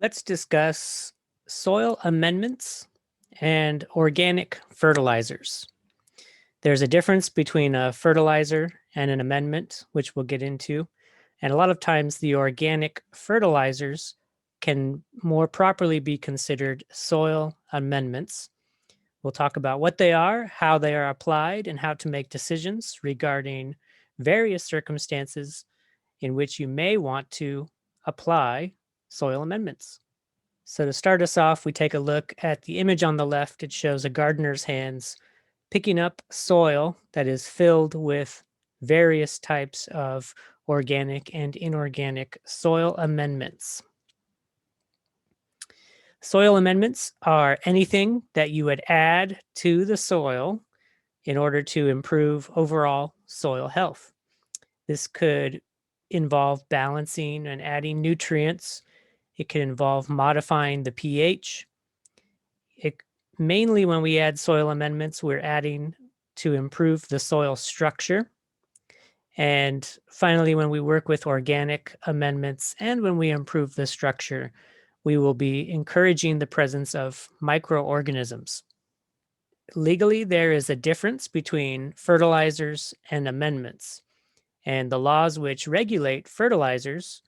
Let's discuss soil amendments and organic fertilizers. There's a difference between a fertilizer and an amendment, which we'll get into. And a lot of times the organic fertilizers can more properly be considered soil amendments. We'll talk about what they are, how they are applied, and how to make decisions regarding various circumstances in which you may want to apply soil amendments. So to start us off, we take a look at the image on the left. It shows a gardener's hands picking up soil that is filled with various types of organic and inorganic soil amendments. Soil amendments are anything that you would add to the soil in order to improve overall soil health. This could involve balancing and adding nutrients. It could involve modifying the pH. Mainly when we add soil amendments, we're adding to improve the soil structure. And finally, when we work with organic amendments and when we improve the structure, we will be encouraging the presence of microorganisms. Legally, there is a difference between fertilizers and amendments, and the laws which regulate fertilizers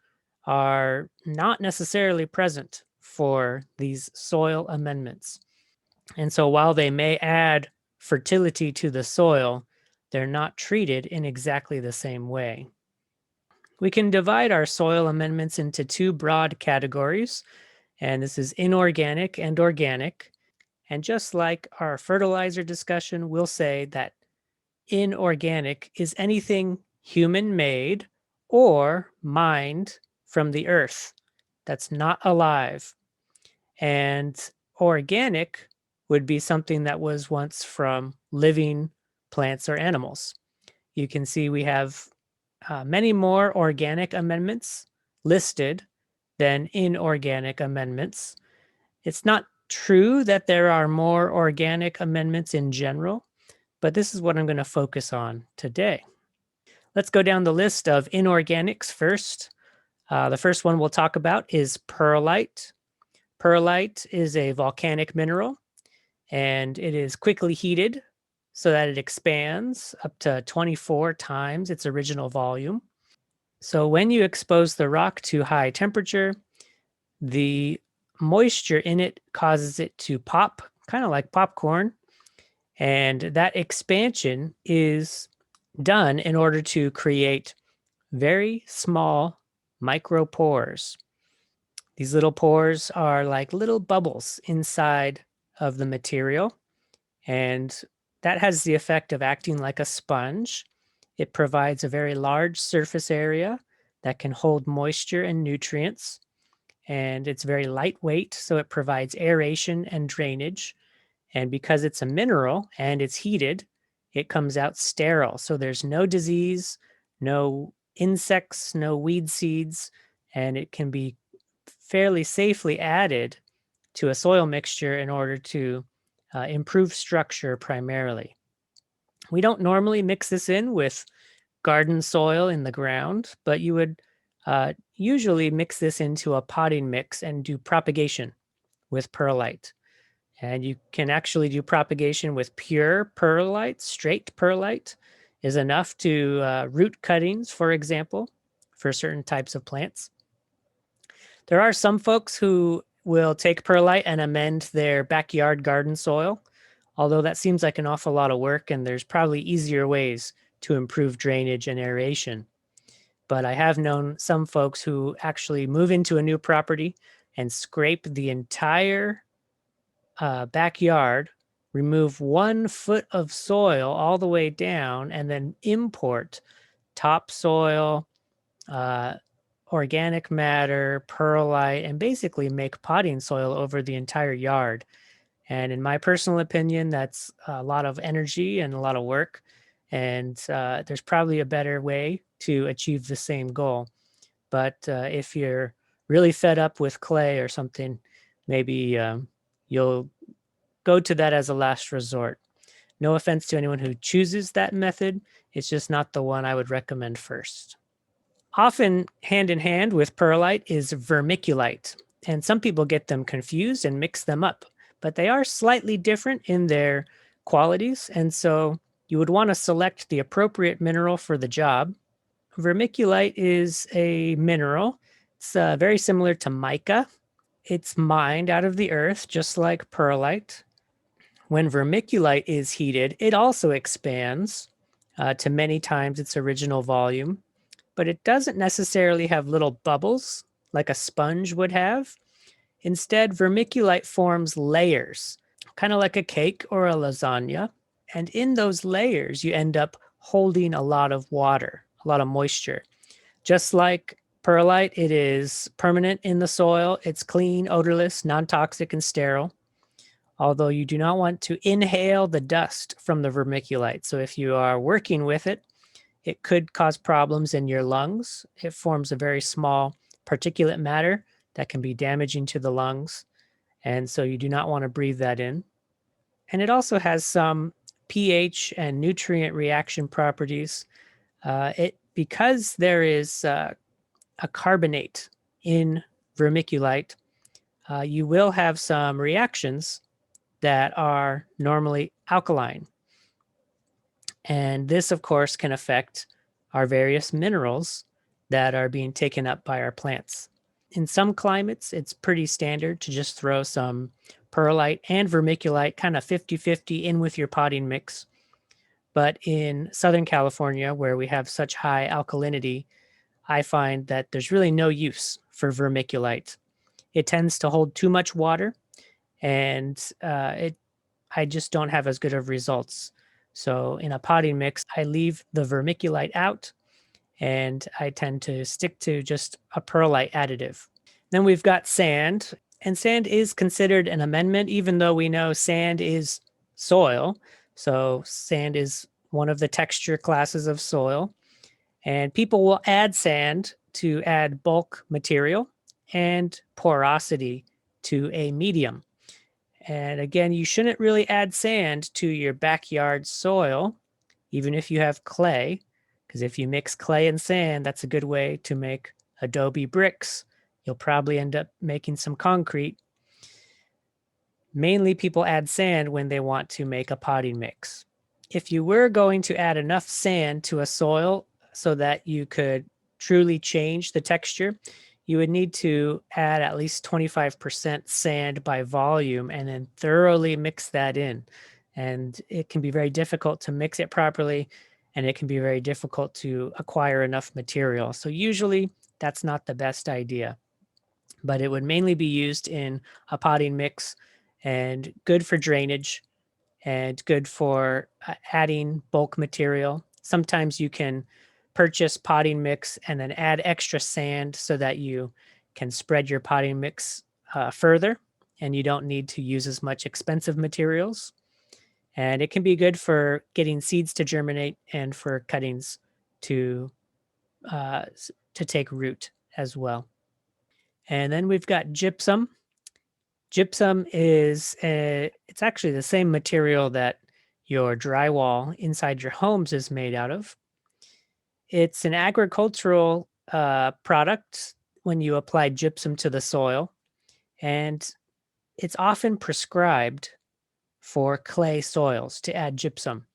are not necessarily present for these soil amendments. And so while they may add fertility to the soil, they're not treated in exactly the same way. We can divide our soil amendments into two broad categories, and this is inorganic and organic. And just like our fertilizer discussion, we'll say that inorganic is anything human-made or mined from the earth that's not alive. And organic would be something that was once from living plants or animals. You can see we have many more organic amendments listed than inorganic amendments. It's not true that there are more organic amendments in general, but this is what I'm going to focus on today. Let's go down the list of inorganics first. The first one we'll talk about is perlite. Perlite is a volcanic mineral, and it is quickly heated so that it expands up to 24 times its original volume. So when you expose the rock to high temperature, the moisture in it causes it to pop, kind of like popcorn. And that expansion is done in order to create very small micropores. These little pores are like little bubbles inside of the material, and that has the effect of acting like a sponge. It provides a very large surface area that can hold moisture and nutrients, and it's very lightweight, so it provides aeration and drainage. And because it's a mineral and it's heated, it comes out sterile. So there's no disease, no insects, no weed seeds, and it can be fairly safely added to a soil mixture in order to improve structure primarily. We don't normally mix this in with garden soil in the ground, but you would usually mix this into a potting mix and do propagation with perlite. And you can actually do propagation with pure perlite. Straight perlite is enough to root cuttings, for example, for certain types of plants. There are some folks who will take perlite and amend their backyard garden soil, although that seems like an awful lot of work, and there's probably easier ways to improve drainage and aeration. But I have known some folks who actually move into a new property and scrape the entire backyard, remove 1 foot of soil all the way down, and then import topsoil, organic matter, perlite, and basically make potting soil over the entire yard. And in my personal opinion, that's a lot of energy and a lot of work. And there's probably a better way to achieve the same goal. But if you're really fed up with clay or something, maybe you'll go to that as a last resort. No offense to anyone who chooses that method. It's just not the one I would recommend first. Often hand in hand with perlite is vermiculite. And some people get them confused and mix them up, but they are slightly different in their qualities. And so you would want to select the appropriate mineral for the job. Vermiculite is a mineral. It's very similar to mica. It's mined out of the earth, just like perlite. When vermiculite is heated, it also expands to many times its original volume, but it doesn't necessarily have little bubbles like a sponge would have. Instead, vermiculite forms layers, kind of like a cake or a lasagna. And in those layers, you end up holding a lot of water, a lot of moisture. Just like perlite, it is permanent in the soil. It's clean, odorless, non-toxic, and sterile. Although you do not want to inhale the dust from the vermiculite. So if you are working with it, it could cause problems in your lungs. It forms a very small particulate matter that can be damaging to the lungs. And so you do not want to breathe that in. And it also has some pH and nutrient reaction properties. Because there is a carbonate in vermiculite, you will have some reactions that are normally alkaline. And this, of course, can affect our various minerals that are being taken up by our plants. In some climates, it's pretty standard to just throw some perlite and vermiculite kind of 50-50 in with your potting mix. But in Southern California, where we have such high alkalinity, I find that there's really no use for vermiculite. It tends to hold too much water, and I just don't have as good of results. So in a potting mix, I leave the vermiculite out, and I tend to stick to just a perlite additive. Then we've got sand, and sand is considered an amendment, even though we know sand is soil. So sand is one of the texture classes of soil. And people will add sand to add bulk material and porosity to a medium. And again, you shouldn't really add sand to your backyard soil, even if you have clay, because if you mix clay and sand, that's a good way to make adobe bricks. You'll probably end up making some concrete. Mainly people add sand when they want to make a potting mix. If you were going to add enough sand to a soil so that you could truly change the texture, you would need to add at least 25% sand by volume and then thoroughly mix that in. And it can be very difficult to mix it properly, and it can be very difficult to acquire enough material. So usually that's not the best idea, but it would mainly be used in a potting mix and good for drainage and good for adding bulk material. Sometimes you can purchase potting mix and then add extra sand so that you can spread your potting mix further and you don't need to use as much expensive materials. And it can be good for getting seeds to germinate and for cuttings to to take root as well. And then we've got gypsum. Gypsum is it's actually the same material that your drywall inside your homes is made out of. It's an agricultural product when you apply gypsum to the soil, and it's often prescribed for clay soils to add gypsum.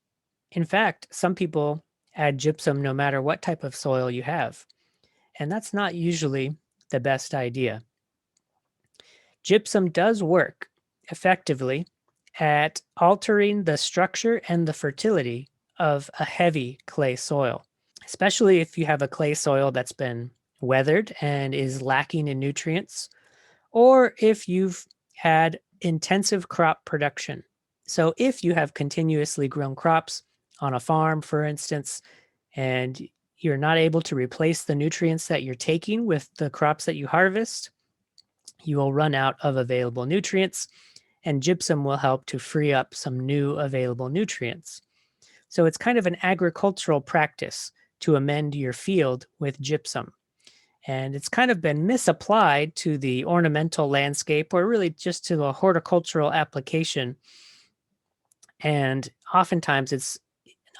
In fact, some people add gypsum no matter what type of soil you have, and that's not usually the best idea. Gypsum does work effectively at altering the structure and the fertility of a heavy clay soil, especially if you have a clay soil that's been weathered and is lacking in nutrients, or if you've had intensive crop production. So, if you have continuously grown crops on a farm, for instance, and you're not able to replace the nutrients that you're taking with the crops that you harvest, you will run out of available nutrients, and gypsum will help to free up some new available nutrients. So it's kind of an agricultural practice to amend your field with gypsum. And it's kind of been misapplied to the ornamental landscape or really just to a horticultural application. And oftentimes it's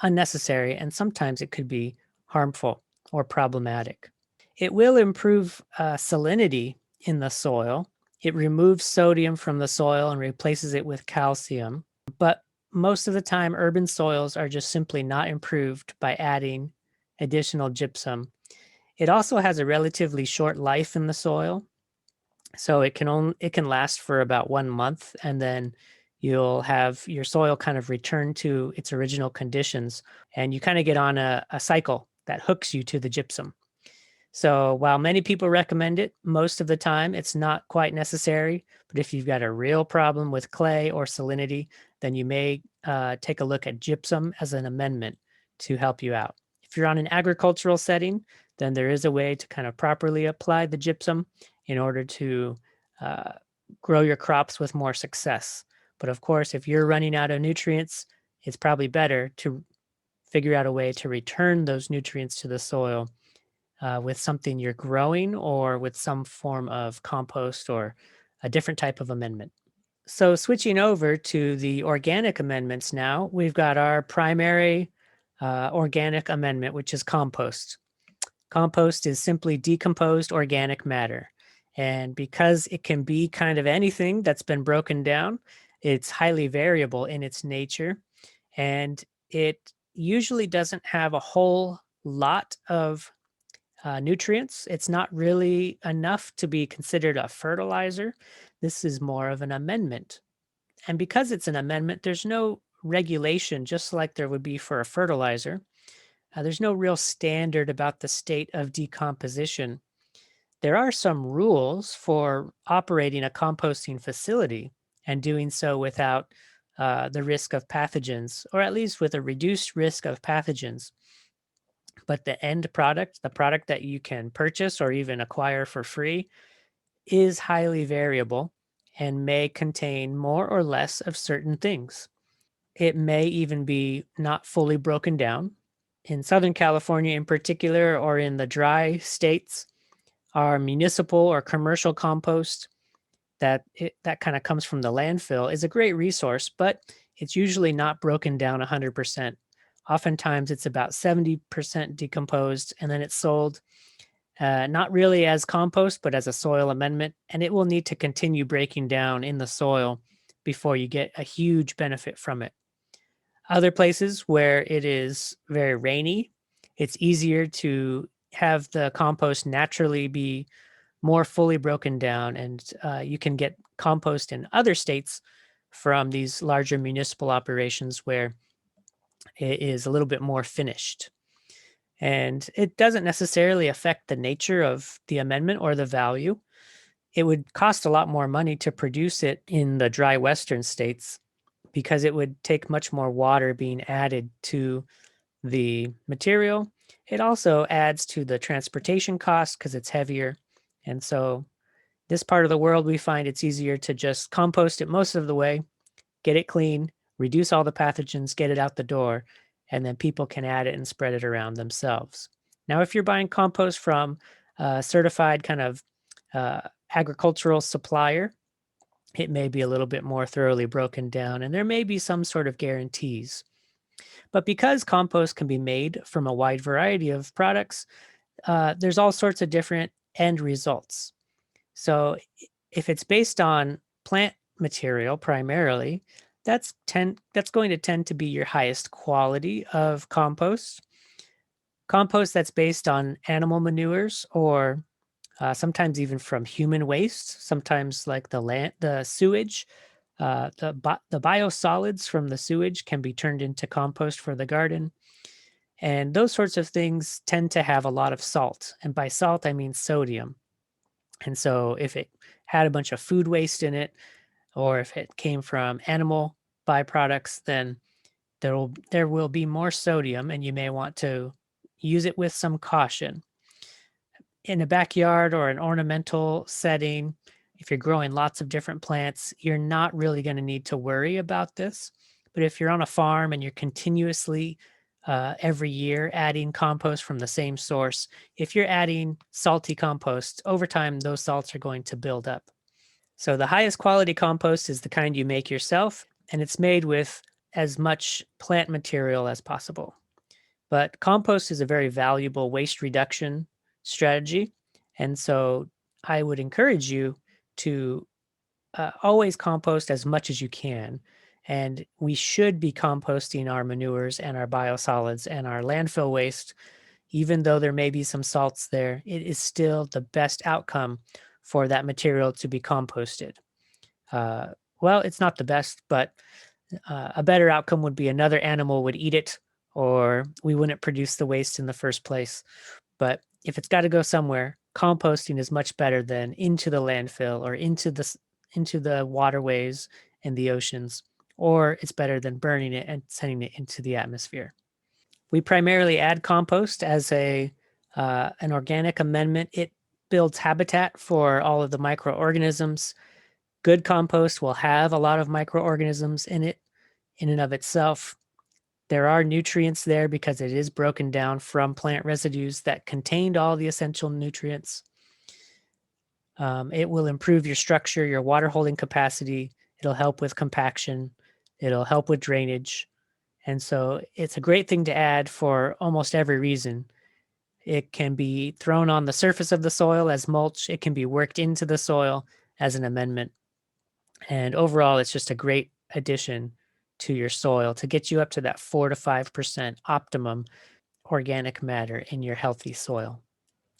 unnecessary and sometimes it could be harmful or problematic. It will improve salinity in the soil, It removes sodium from the soil and replaces it with calcium. But most of the time, urban soils are just simply not improved by adding additional gypsum. It also has a relatively short life in the soil, so it can last for about 1 month, and then you'll have your soil kind of return to its original conditions, and you kinda get on a cycle that hooks you to the gypsum. So while many people recommend it, most of the time it's not quite necessary. But if you've got a real problem with clay or salinity, then you may take a look at gypsum as an amendment to help you out. If you're on an agricultural setting, then there is a way to kind of properly apply the gypsum in order to uh, grow your crops with more success. But of course, if you're running out of nutrients, it's probably better to figure out a way to return those nutrients to the soil with something you're growing or with some form of compost or a different type of amendment. So, switching over to the organic amendments now, we've got our primary organic amendment, which is compost. Compost is simply decomposed organic matter. And because it can be kind of anything that's been broken down, it's highly variable in its nature. And it usually doesn't have a whole lot of nutrients. It's not really enough to be considered a fertilizer. This is more of an amendment. And because it's an amendment, there's no regulation, just like there would be for a fertilizer. There's no real standard about the state of decomposition. There are some rules for operating a composting facility and doing so without the risk of pathogens, or at least with a reduced risk of pathogens. But the end product, the product that you can purchase or even acquire for free, is highly variable and may contain more or less of certain things. It may even be not fully broken down. In Southern California, in particular, or in the dry states, our municipal or commercial compost that kind of comes from the landfill is a great resource, but it's usually not broken down 100%. Oftentimes, it's about 70% decomposed, and then it's sold not really as compost, but as a soil amendment, and it will need to continue breaking down in the soil before you get a huge benefit from it. Other places where it is very rainy, it's easier to have the compost naturally be more fully broken down, and you can get compost in other states from these larger municipal operations where it is a little bit more finished. And it doesn't necessarily affect the nature of the amendment or the value. It would cost a lot more money to produce it in the dry western states because it would take much more water being added to the material. It also adds to the transportation cost because it's heavier. And so, this part of the world, we find it's easier to just compost it most of the way, get it clean, reduce all the pathogens, get it out the door, and then people can add it and spread it around themselves. Now, if you're buying compost from a certified kind of uh, agricultural supplier, it may be a little bit more thoroughly broken down, and there may be some sort of guarantees. But because compost can be made from a wide variety of products, there's all sorts of different end results. So if it's based on plant material primarily, that's going to tend to be your highest quality of compost. Compost that's based on animal manures or sometimes even from human waste, sometimes like the sewage, the biosolids from the sewage can be turned into compost for the garden. And those sorts of things tend to have a lot of salt. And by salt, I mean sodium. And so if it had a bunch of food waste in it, or if it came from animal byproducts, then there will be more sodium, and you may want to use it with some caution. In a backyard or an ornamental setting, if you're growing lots of different plants, you're not really going to need to worry about this. But if you're on a farm and you're continuously every year adding compost from the same source, if you're adding salty compost, over time, those salts are going to build up. So the highest quality compost is the kind you make yourself, and it's made with as much plant material as possible. But compost is a very valuable waste reduction strategy. And so I would encourage you to always compost as much as you can. And we should be composting our manures and our biosolids and our landfill waste. Even though there may be some salts there, it is still the best outcome for that material to be composted. Uh, well, it's not the best, but a better outcome would be another animal would eat it, or we wouldn't produce the waste in the first place. But if it's got to go somewhere, composting is much better than into the landfill or into the waterways and the oceans, or it's better than burning it and sending it into the atmosphere. We primarily add compost as a an organic amendment. It builds habitat for all of the microorganisms. Good compost will have a lot of microorganisms in it in and of itself. There are nutrients there because it is broken down from plant residues that contained all the essential nutrients. It will improve your structure, your water holding capacity. It'll help with compaction. It'll help with drainage. And so it's a great thing to add for almost every reason. It can be thrown on the surface of the soil as mulch. It can be worked into the soil as an amendment. And overall, it's just a great addition to your soil to get you up to that 4 to 5% optimum organic matter in your healthy soil.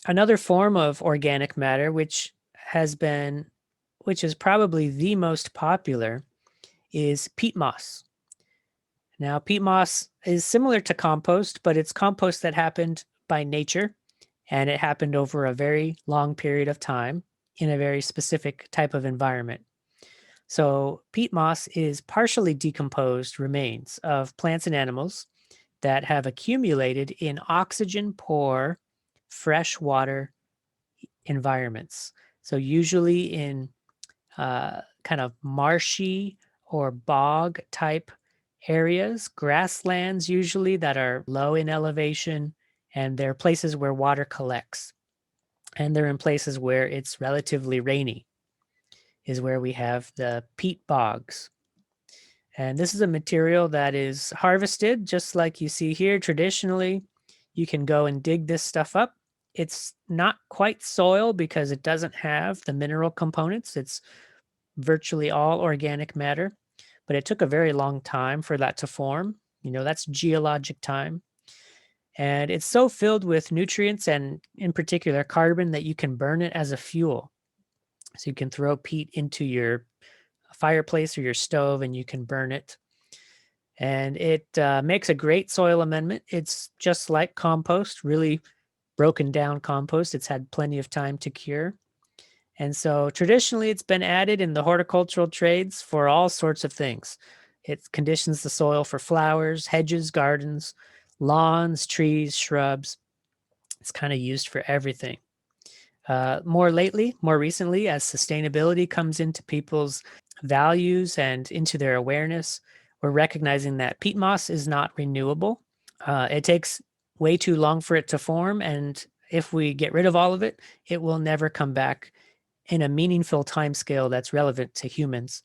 Another form of organic matter, which is probably the most popular, is peat moss. Now, peat moss is similar to compost, but it's compost that happened by nature, and it happened over a very long period of time in a very specific type of environment. So, peat moss is partially decomposed remains of plants and animals that have accumulated in oxygen poor freshwater environments. So, usually in kind of marshy or bog type areas, grasslands usually that are low in elevation, and they're places where water collects. And they're in places where it's relatively rainy, is where we have the peat bogs. And this is a material that is harvested just like you see here. Traditionally, you can go and dig this stuff up. It's not quite soil because it doesn't have the mineral components. It's virtually all organic matter, but it took a very long time for that to form. That's geologic time. And it's so filled with nutrients and, in particular, carbon that you can burn it as a fuel. So you can throw peat into your fireplace or your stove and you can burn it. And it makes a great soil amendment. It's just like compost, really broken down compost. It's had plenty of time to cure. And so traditionally, it's been added in the horticultural trades for all sorts of things. It conditions the soil for flowers, hedges, gardens, lawns, trees, shrubs. It's kind of used for everything. More recently, as sustainability comes into people's values and into their awareness, we're recognizing that peat moss is not renewable. It takes way too long for it to form. And if we get rid of all of it, it will never come back in a meaningful time scale that's relevant to humans.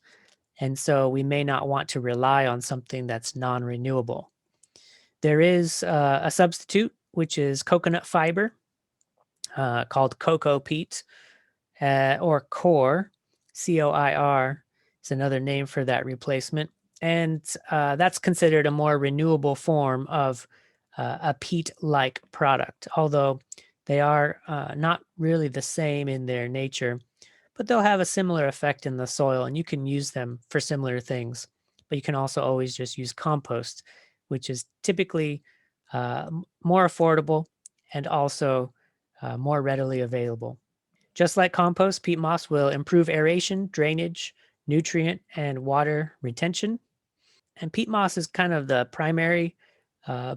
And so we may not want to rely on something that's non-renewable. There is a substitute, which is coconut fiber called cocoa peat or core, COIR is another name for that replacement. And that's considered a more renewable form of a peat-like product, although they are not really the same in their nature, but they'll have a similar effect in the soil and you can use them for similar things. But you can also always just use compost, which is typically more affordable and also more readily available. Just like compost, peat moss will improve aeration, drainage, nutrient, and water retention. And peat moss is kind of the primary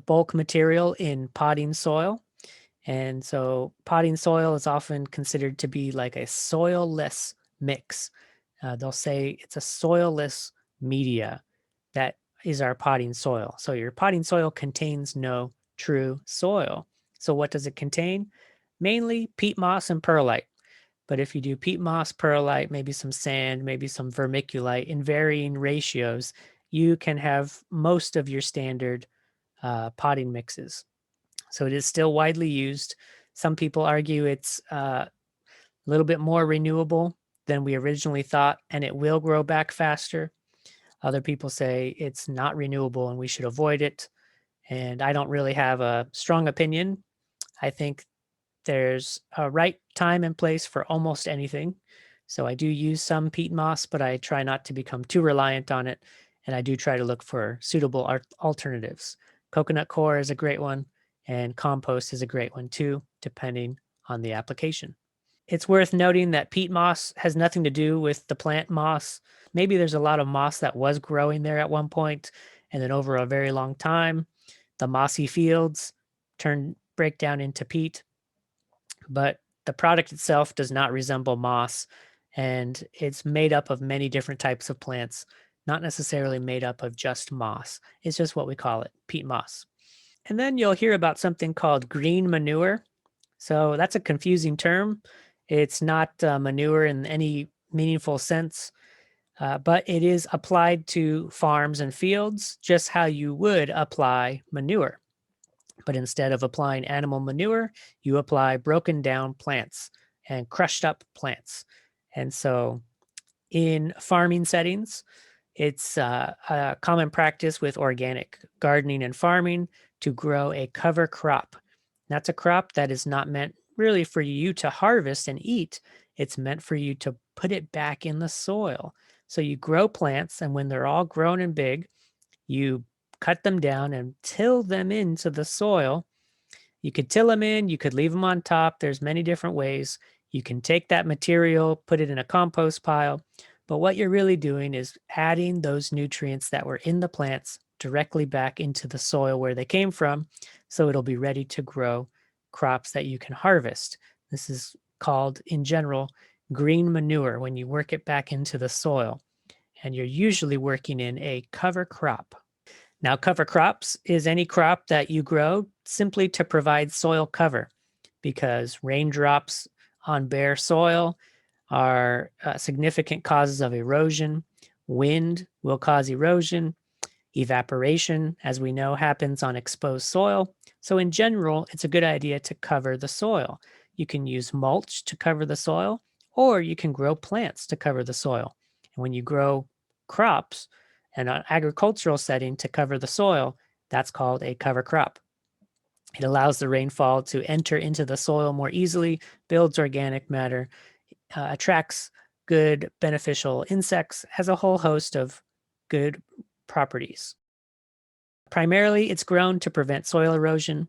bulk material in potting soil. And so potting soil is often considered to be like a soilless mix. They'll say it's a soilless media that is our potting soil. So your potting soil contains no true soil. So what does it contain? Mainly peat moss and perlite. But if you do peat moss, perlite, maybe some sand, maybe some vermiculite in varying ratios, you can have most of your standard potting mixes. So it is still widely used. Some people argue it's a little bit more renewable than we originally thought, and it will grow back faster. Other people say it's not renewable and we should avoid it. And I don't really have a strong opinion. I think there's a right time and place for almost anything. So I do use some peat moss, but I try not to become too reliant on it. And I do try to look for suitable alternatives. Coconut coir is a great one, and compost is a great one too, depending on the application. It's worth noting that peat moss has nothing to do with the plant moss. Maybe there's a lot of moss that was growing there at one point, and then over a very long time, the mossy fields break down into peat, but the product itself does not resemble moss, and it's made up of many different types of plants, not necessarily made up of just moss. It's just what we call it, peat moss. And then you'll hear about something called green manure. So that's a confusing term. It's not manure in any meaningful sense, but it is applied to farms and fields just how you would apply manure. But instead of applying animal manure, you apply broken down plants and crushed up plants. And so in farming settings, it's a common practice with organic gardening and farming to grow a cover crop. That's a crop that is not meant really for you to harvest and eat. It's meant for you to put it back in the soil. So you grow plants, and when they're all grown and big, you cut them down and till them into the soil. You could till them in, you could leave them on top. There's many different ways. You can take that material, put it in a compost pile, but what you're really doing is adding those nutrients that were in the plants directly back into the soil where they came from, so it'll be ready to grow crops that you can harvest. This is called, in general, green manure when you work it back into the soil, and you're usually working in a cover crop. Now, cover crops is any crop that you grow simply to provide soil cover, because raindrops on bare soil are significant causes of erosion. Wind will cause erosion. Evaporation, as we know, happens on exposed soil. So, in general, it's a good idea to cover the soil. You can use mulch to cover the soil, or you can grow plants to cover the soil. And when you grow crops in an agricultural setting to cover the soil, that's called a cover crop. It allows the rainfall to enter into the soil more easily, builds organic matter, attracts good beneficial insects, has a whole host of good properties. Primarily, it's grown to prevent soil erosion.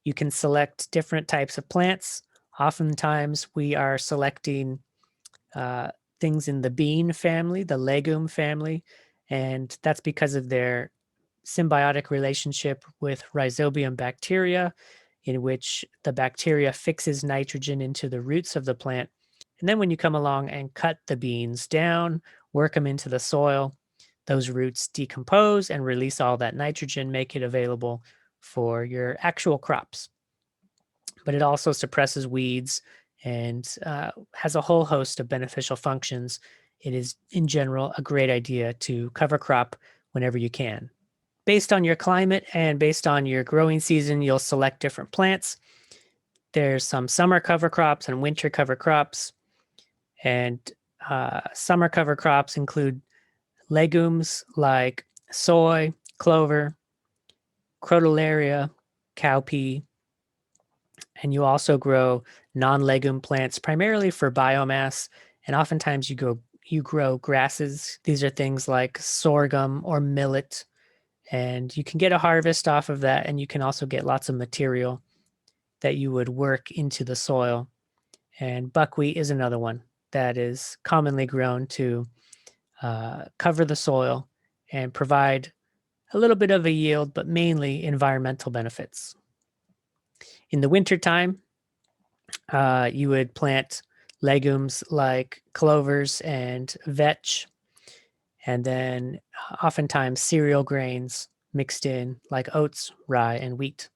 You can select different types of plants. Oftentimes, we are selecting uh, things in the bean family, the legume family, and that's because of their symbiotic relationship with rhizobium bacteria, in which the bacteria fixes nitrogen into the roots of the plant. And then when you come along and cut the beans down, work them into the soil, those roots decompose and release all that nitrogen, make it available for your actual crops. But it also suppresses weeds and has a whole host of beneficial functions. It is, in general, a great idea to cover crop whenever you can. Based on your climate and based on your growing season, you'll select different plants. There's some summer cover crops and winter cover crops. And summer cover crops include legumes like soy, clover, crotalaria, cowpea, and you also grow non-legume plants primarily for biomass. And oftentimes you grow grasses. These are things like sorghum or millet, and you can get a harvest off of that, and you can also get lots of material that you would work into the soil. And buckwheat is another one that is commonly grown to cover the soil and provide a little bit of a yield, but mainly environmental benefits. In the wintertime, you would plant legumes like clovers and vetch, and then oftentimes cereal grains mixed in like oats, rye, and wheat.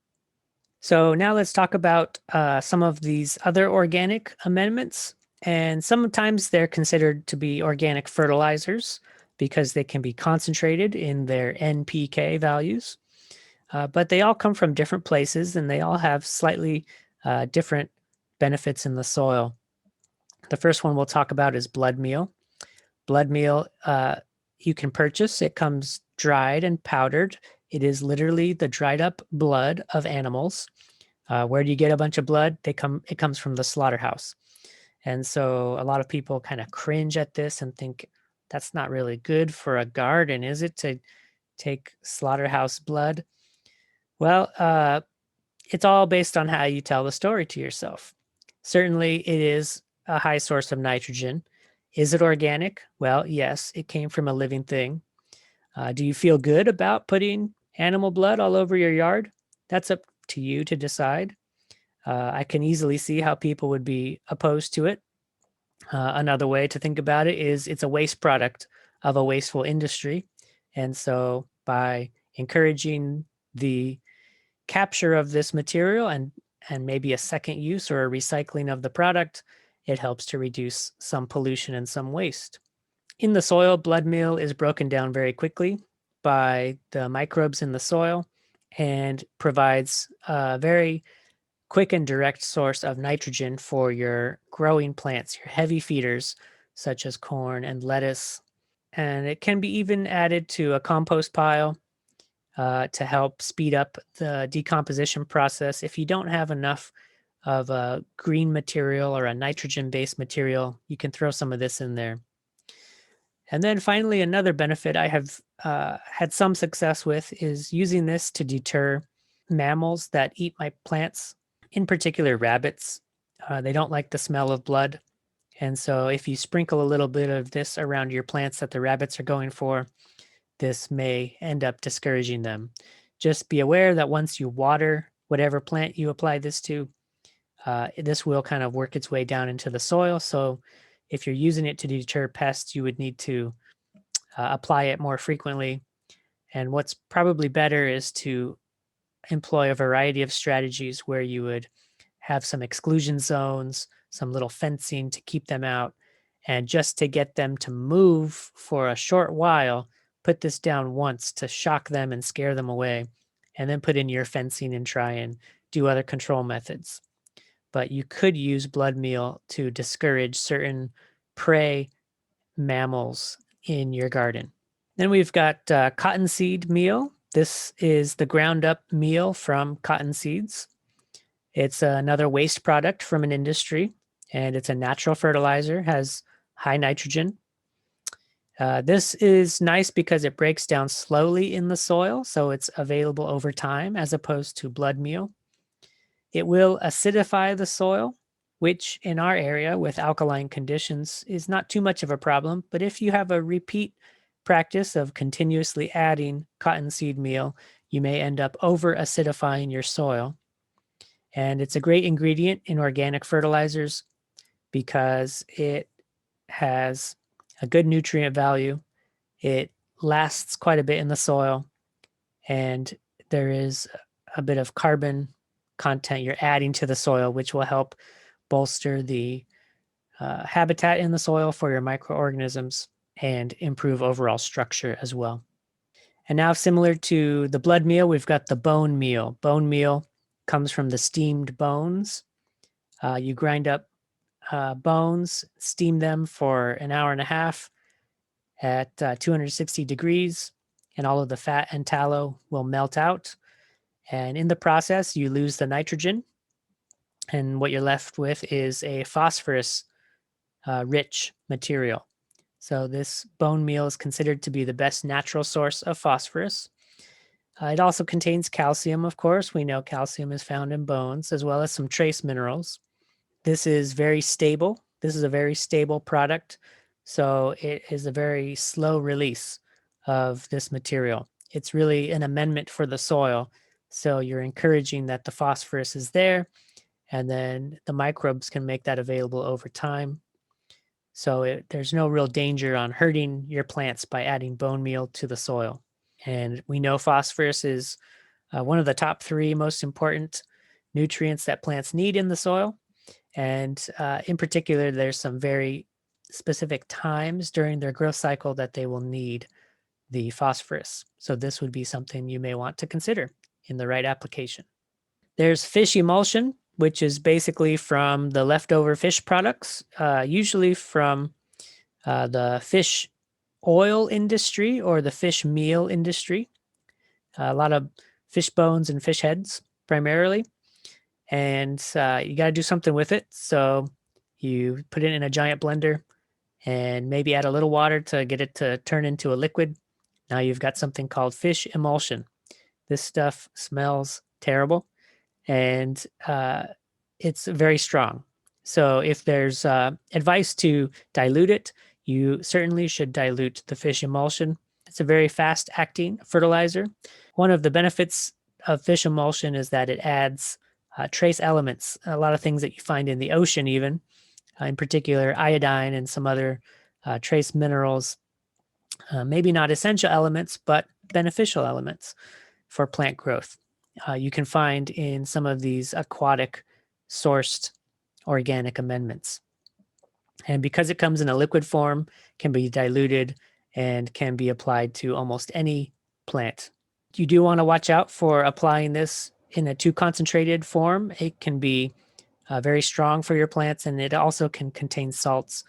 So now let's talk about some of these other organic amendments. And sometimes they're considered to be organic fertilizers because they can be concentrated in their NPK values. But they all come from different places and they all have slightly different benefits in the soil. The first one we'll talk about is blood meal. Blood meal you can purchase. It comes dried and powdered. It is literally the dried up blood of animals. Where do you get a bunch of blood? It comes from the slaughterhouse. And so a lot of people kind of cringe at this and think that's not really good for a garden, is it, to take slaughterhouse blood? Well, it's all based on how you tell the story to yourself. Certainly, it is a high source of nitrogen. Is it organic? Well, yes, it came from a living thing. Do you feel good about putting animal blood all over your yard? That's up to you to decide. I can easily see how people would be opposed to it. Another way to think about it is it's a waste product of a wasteful industry. And so by encouraging the capture of this material and maybe a second use or a recycling of the product, it helps to reduce some pollution and some waste. In the soil, blood meal is broken down very quickly by the microbes in the soil and provides a very quick and direct source of nitrogen for your growing plants, your heavy feeders, such as corn and lettuce. And it can be even added to a compost pile to help speed up the decomposition process. If you don't have enough of a green material or a nitrogen based material, you can throw some of this in there. And then finally, another benefit I have had some success with is using this to deter mammals that eat my plants, in particular rabbits. They don't like the smell of blood. And so if you sprinkle a little bit of this around your plants that the rabbits are going for, this may end up discouraging them. Just be aware that once you water whatever plant you apply this to, this will kind of work its way down into the soil. So if you're using it to deter pests, you would need to apply it more frequently. And what's probably better is to employ a variety of strategies where you would have some exclusion zones, some little fencing to keep them out, and just to get them to move for a short while, put this down once to shock them and scare them away, and then put in your fencing and try and do other control methods. But you could use blood meal to discourage certain prey mammals in your garden. Then we've got cottonseed meal. This is the ground up meal from cotton seeds. It's another waste product from an industry, and it's a natural fertilizer, has high nitrogen. This is nice because it breaks down slowly in the soil, so it's available over time as opposed to blood meal. It will acidify the soil, which in our area with alkaline conditions is not too much of a problem. But if you have a repeat practice of continuously adding cottonseed meal, you may end up over acidifying your soil. And it's a great ingredient in organic fertilizers because it has a good nutrient value. It lasts quite a bit in the soil, and there is a bit of carbon content you're adding to the soil, which will help bolster the habitat in the soil for your microorganisms and improve overall structure as well. And now, similar to the blood meal, we've got the bone meal. Bone meal comes from the steamed bones. You grind up bones, steam them for an hour and a half at 260 degrees, and all of the fat and tallow will melt out. And in the process, you lose the nitrogen, and what you're left with is a phosphorus rich material. So this bone meal is considered to be the best natural source of phosphorus. It also contains calcium, of course. We know calcium is found in bones, as well as some trace minerals. This is very stable. This is a very stable product. So it is a very slow release of this material. It's really an amendment for the soil. So you're encouraging that the phosphorus is there, and then the microbes can make that available over time. So there's no real danger on hurting your plants by adding bone meal to the soil. And we know phosphorus is one of the top three most important nutrients that plants need in the soil. And in particular, there's some very specific times during their growth cycle that they will need the phosphorus. So this would be something you may want to consider in the right application. There's fish emulsion. which is basically from the leftover fish products, usually from the fish oil industry or the fish meal industry. A lot of fish bones and fish heads primarily. And you got to do something with it. So you put it in a giant blender and maybe add a little water to get it to turn into a liquid. Now you've got something called fish emulsion. This stuff smells terrible and it's very strong. So if there's advice to dilute it, you certainly should dilute the fish emulsion. It's a very fast acting fertilizer. One of the benefits of fish emulsion is that it adds trace elements, a lot of things that you find in the ocean, even in particular iodine and some other trace minerals, maybe not essential elements, but beneficial elements for plant growth. You can find in some of these aquatic sourced organic amendments. And because it comes in a liquid form, can be diluted and can be applied to almost any plant. You do want to watch out for applying this in a too concentrated form. It can be very strong for your plants, and it also can contain salts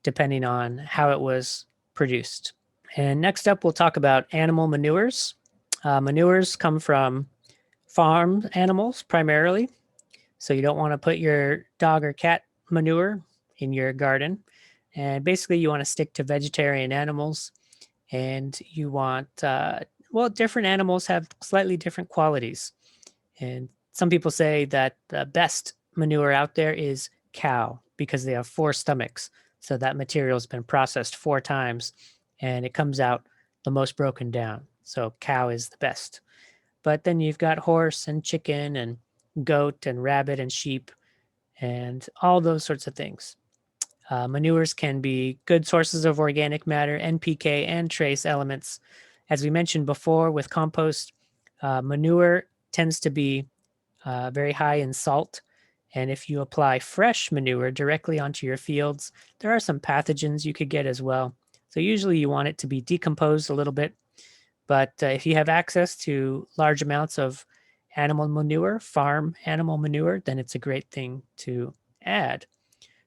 depending on how it was produced. And next up, we'll talk about animal manures. Manures come from farm animals primarily. So you don't want to put your dog or cat manure in your garden. And basically, you want to stick to vegetarian animals. And you want, well, different animals have slightly different qualities. And some people say that the best manure out there is cow because they have 4 stomachs. So that material has been processed 4 times and it comes out the most broken down. So cow is the best. But then you've got horse and chicken and goat and rabbit and sheep and all those sorts of things. Manures can be good sources of organic matter, NPK, and trace elements. As we mentioned before with compost, manure tends to be very high in salt. And if you apply fresh manure directly onto your fields, there are some pathogens you could get as well. So usually you want it to be decomposed a little bit. But if you have access to large amounts of animal manure, farm animal manure, then it's a great thing to add.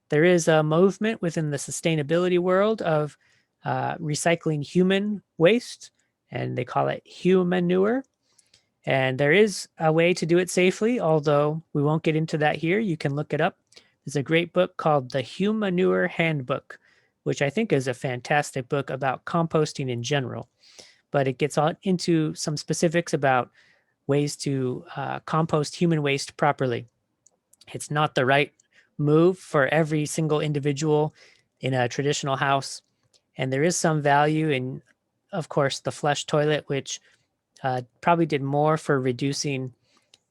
There is a movement within the sustainability world of recycling human waste, and they call it humanure. And there is a way to do it safely, although we won't get into that here. You can look it up. There's a great book called The Humanure Handbook, which I think is a fantastic book about composting in general. But it gets on into some specifics about ways to compost human waste properly. It's not the right move for every single individual in a traditional house. And there is some value in, of course, the flush toilet, which probably did more for reducing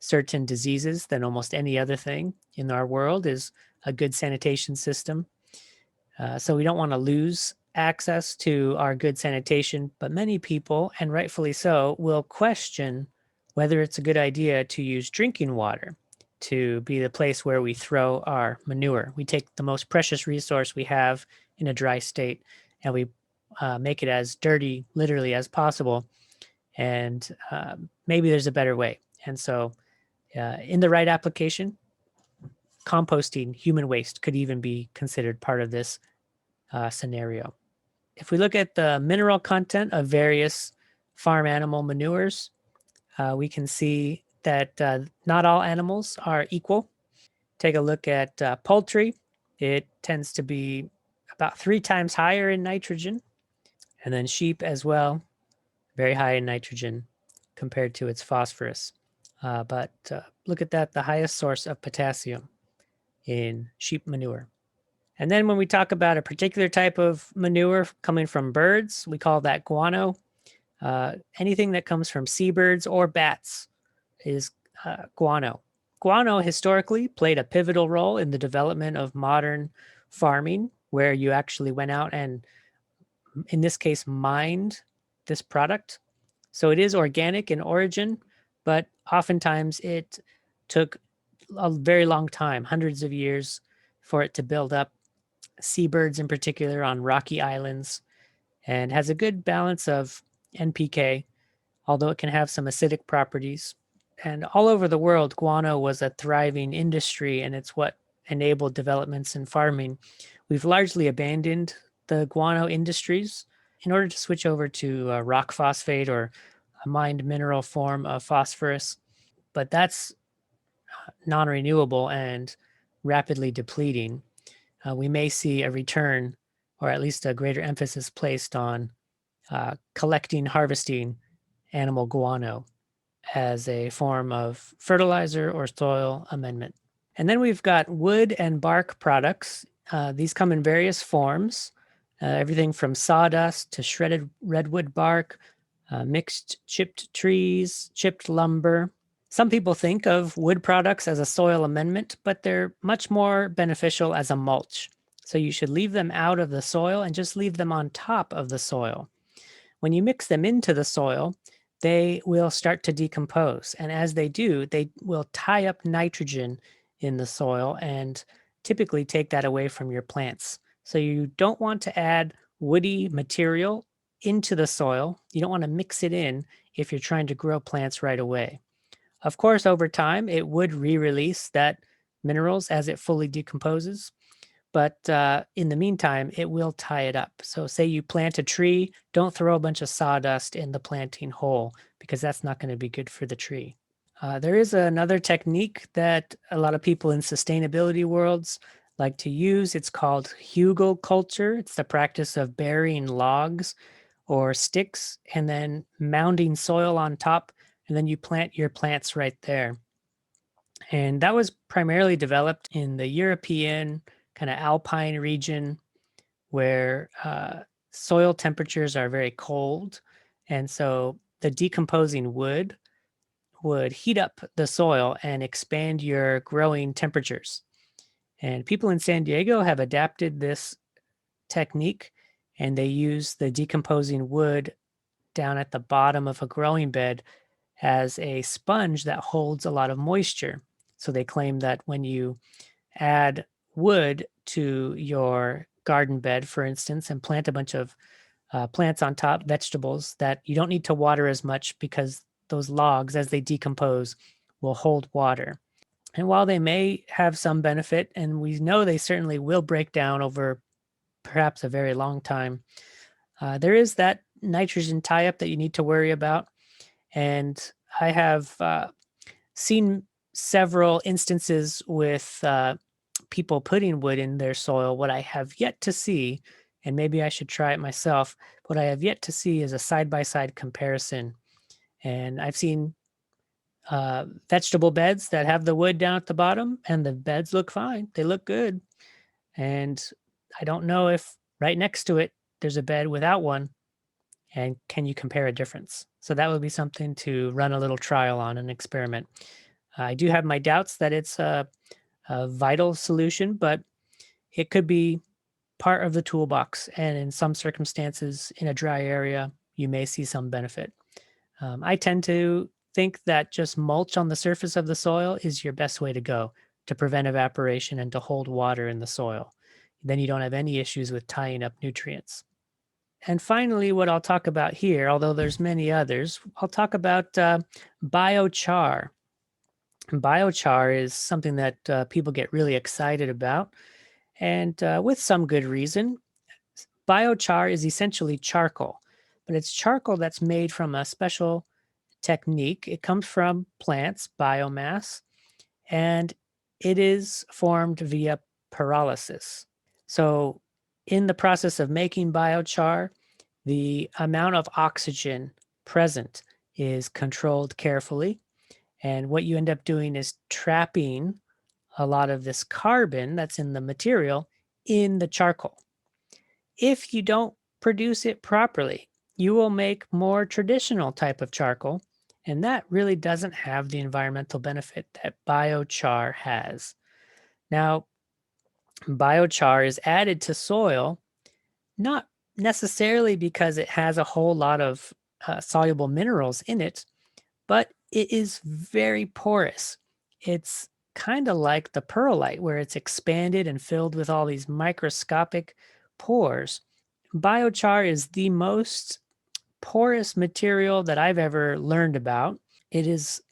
certain diseases than almost any other thing in our world is a good sanitation system. So we don't want to lose access to our good sanitation, but many people, and rightfully so, will question whether it's a good idea to use drinking water to be the place where we throw our manure. We take the most precious resource we have in a dry state and we make it as dirty, literally, as possible. And maybe there's a better way. And so, in the right application, composting human waste could even be considered part of this scenario. If we look at the mineral content of various farm animal manures, we can see that not all animals are equal. Take a look at poultry. It tends to be about 3 times higher in nitrogen. And then sheep as well, very high in nitrogen compared to its phosphorus. But look at that, the highest source of potassium in sheep manure. And then when we talk about a particular type of manure coming from birds, we call that guano. Anything that comes from seabirds or bats is guano. Guano historically played a pivotal role in the development of modern farming, where you actually went out and, in this case, mined this product. So it is organic in origin, but oftentimes it took a very long time, hundreds of years, for it to build up. Seabirds in particular on rocky islands, and has a good balance of NPK, although it can have some acidic properties. And all over the world, guano was a thriving industry, and it's what enabled developments in farming. We've largely abandoned the guano industries in order to switch over to rock phosphate or a mined mineral form of phosphorus. But that's non renewable and rapidly depleting. We may see a return or at least a greater emphasis placed on collecting, harvesting animal guano as a form of fertilizer or soil amendment. And then we've got wood and bark products. These come in various forms, everything from sawdust to shredded redwood bark, mixed chipped trees, chipped lumber. Some people think of wood products as a soil amendment, but they're much more beneficial as a mulch. So you should leave them out of the soil and just leave them on top of the soil. When you mix them into the soil, they will start to decompose. And as they do, they will tie up nitrogen in the soil and typically take that away from your plants. So you don't want to add woody material into the soil. You don't want to mix it in if you're trying to grow plants right away. Of course, over time, it would re-release that minerals as it fully decomposes. But in the meantime, it will tie it up. So, say you plant a tree, don't throw a bunch of sawdust in the planting hole because that's not going to be good for the tree. There is another technique that a lot of people in sustainability worlds like to use. It's called hugelkultur. It's the practice of burying logs or sticks and then mounding soil on top, and then you plant your plants right there. And that was primarily developed in the European kind of alpine region where soil temperatures are very cold. And so the decomposing wood would heat up the soil and expand your growing temperatures. And people in San Diego have adapted this technique and they use the decomposing wood down at the bottom of a growing bed as a sponge that holds a lot of moisture. So they claim that when you add wood to your garden bed, for instance, and plant a bunch of plants on top, vegetables, that you don't need to water as much because those logs, as they decompose, will hold water. And while they may have some benefit, and we know they certainly will break down over perhaps a very long time, there is that nitrogen tie up that you need to worry about. And I have seen several instances with people putting wood in their soil. What I have yet to see, and maybe I should try it myself, what I have yet to see is a side by side comparison. And I've seen vegetable beds that have the wood down at the bottom, and the beds look fine. They look good. And I don't know if right next to it, there's a bed without one. And can you compare a difference? So that would be something to run a little trial on an experiment. I do have my doubts that it's a vital solution, but it could be part of the toolbox. And in some circumstances, in a dry area, you may see some benefit. I tend to think that just mulch on the surface of the soil is your best way to go to prevent evaporation and to hold water in the soil. Then you don't have any issues with tying up nutrients. And finally, what I'll talk about here, although there's many others, I'll talk about biochar. Biochar is something that people get really excited about, and with some good reason. Biochar is essentially charcoal, but it's charcoal that's made from a special technique. It comes from plants, biomass, and it is formed via pyrolysis. So, in the process of making biochar, the amount of oxygen present is controlled carefully. And what you end up doing is trapping a lot of this carbon that's in the material in the charcoal. If you don't produce it properly, you will make more traditional type of charcoal, and that really doesn't have the environmental benefit that biochar has. Now, biochar is added to soil not necessarily because it has a whole lot of soluble minerals in it, but it is very porous. It's kind of like the perlite, where it's expanded and filled with all these microscopic pores. Biochar is the most porous material that I've ever learned about. It is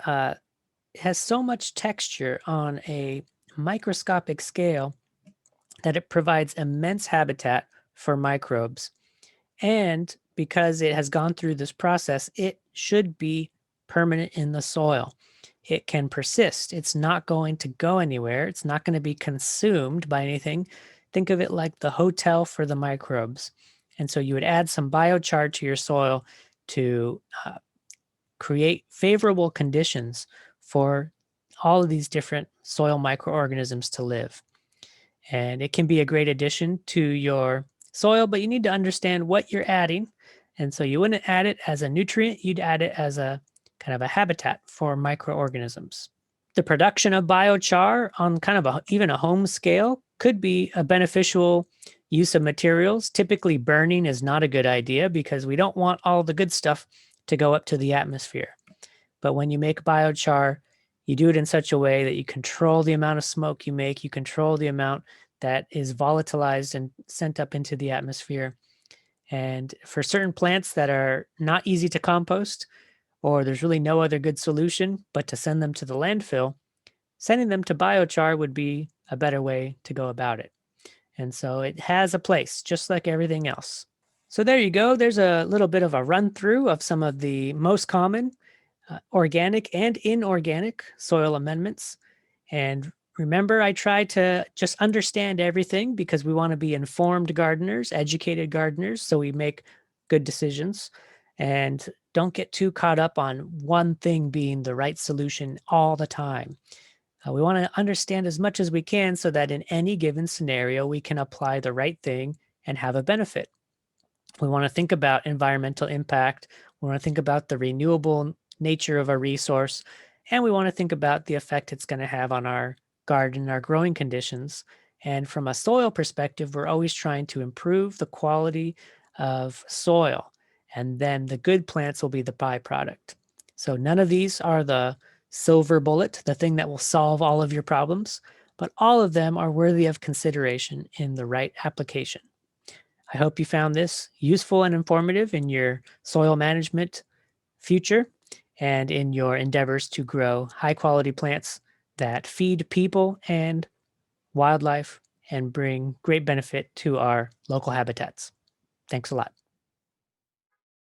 has so much texture on a microscopic scale that it provides immense habitat for microbes. And because it has gone through this process, it should be permanent in the soil. It can persist. It's not going to go anywhere. It's not going to be consumed by anything. Think of it like the hotel for the microbes. And so you would add some biochar to your soil to create favorable conditions for all of these different soil microorganisms to live. And it can be a great addition to your soil, but you need to understand what you're adding. And so you wouldn't add it as a nutrient, you'd add it as a kind of a habitat for microorganisms. The production of biochar on kind of even a home scale could be a beneficial use of materials. Typically, burning is not a good idea because we don't want all the good stuff to go up to the atmosphere. But when you make biochar, you do it in such a way that you control the amount of smoke you make, you control the amount that is volatilized and sent up into the atmosphere. And for certain plants that are not easy to compost, or there's really no other good solution but to send them to the landfill, sending them to biochar would be a better way to go about it. And so it has a place, just like everything else. So there you go. There's a little bit of a run through of some of the most common organic and inorganic soil amendments. And remember, I try to just understand everything because we want to be informed gardeners, educated gardeners, so we make good decisions. And don't get too caught up on one thing being the right solution all the time. We want to understand as much as we can so that in any given scenario, we can apply the right thing and have a benefit. We want to think about environmental impact. We want to think about the renewable nature of a resource. And we want to think about the effect it's going to have on our garden, our growing conditions. And from a soil perspective, we're always trying to improve the quality of soil. And then the good plants will be the byproduct. So none of these are the silver bullet, the thing that will solve all of your problems, but all of them are worthy of consideration in the right application. I hope you found this useful and informative in your soil management future and in your endeavors to grow high quality plants that feed people and wildlife and bring great benefit to our local habitats. Thanks a lot.